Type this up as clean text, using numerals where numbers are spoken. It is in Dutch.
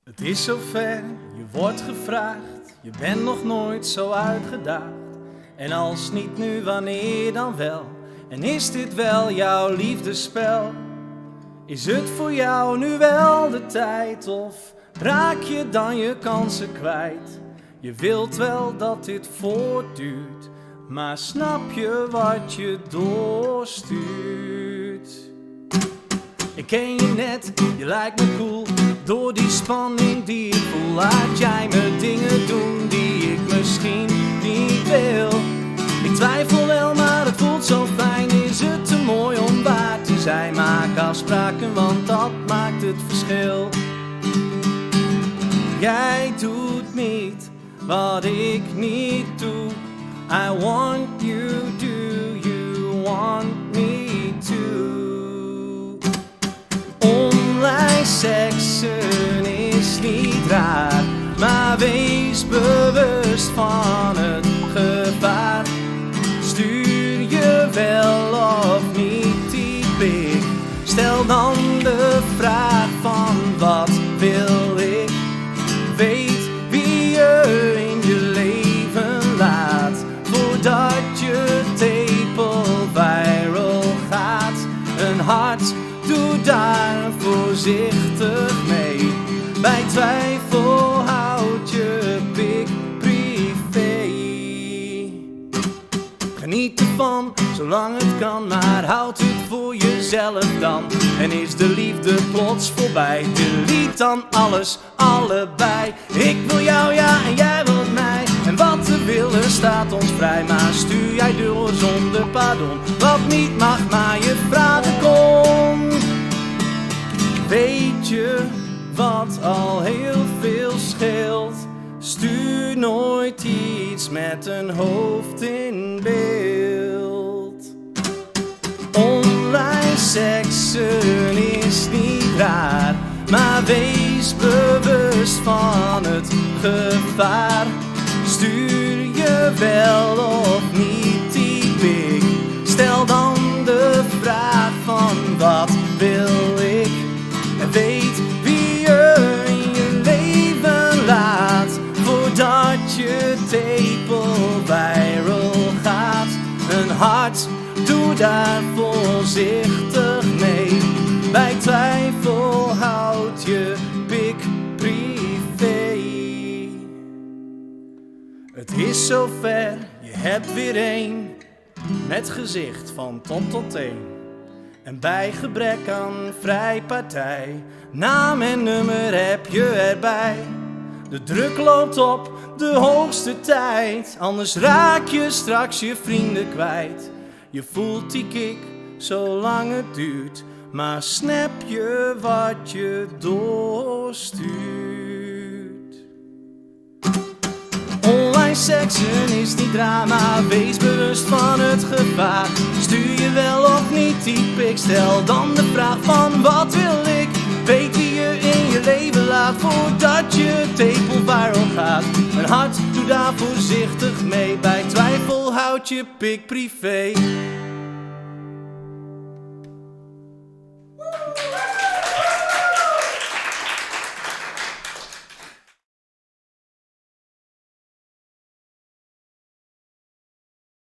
Het is zover, je wordt gevraagd, je bent nog nooit zo uitgedaagd. En als niet nu, wanneer dan wel? En is dit wel jouw liefdespel? Is het voor jou nu wel de tijd, of raak je dan je kansen kwijt? Je wilt wel dat dit voortduurt, maar snap je wat je doorstuurt? Ik ken je net, je lijkt me cool. Door die spanning die ik voel, laat jij me dingen doen die ik misschien niet wil. Ik twijfel wel, maar het voelt zo fijn. Is het te mooi om waar te zijn? Maak afspraken, want dat maakt het verschil. Jij doet niet wat ik niet doe. I want you, do you want me to? Online seksen is niet raar, maar wees bewust van het gevaar. Stuur je wel of niet die pik? Stel dan de vraag van wat wil ik? Weet wie je in je leven laat, voordat je tepel viral gaat. Een hart, doe daar voorzichtig mee. Bij twijfel houd je pik privé. Geniet ervan, zolang het kan, maar houd het voor jezelf dan. En is de liefde plots voorbij, delete dan alles, allebei. Ik wil jou, ja, en jij wilt mij. En wat we willen staat ons vrij, maar stuur jij door zonder pardon. Wat niet mag, maar je vragen kon. Weet je wat al heel veel scheelt? Stuur nooit iets met een hoofd in beeld. Online seksen is niet raar, maar wees bewust van het gevaar. Stuur je wel of niet die pik? Stel dan de vraag van wat wil ik? En weet wie je in je leven laat, voordat je tepel viral gaat. Een hart, doe daar voorzichtig mee. Bij twijfel houd je pik privé. Het is zover, je hebt weer één, met gezicht van top tot teen. En bij gebrek aan vrijpartij, naam en nummer heb je erbij. De druk loopt op, de hoogste tijd, anders raak je straks je vrienden kwijt. Je voelt die kick, zolang het duurt, maar snap je wat je doorstuurt? Online seksen is niet drama, wees bewust van het gevaar. Stuur je wel of niet die pik? Stel dan de vraag van wat wil ik? Weet wie je in je leven laat, voordat je tepel viral gaat. Een hart, doe daar voorzichtig mee. Bij twijfel houd je pik privé.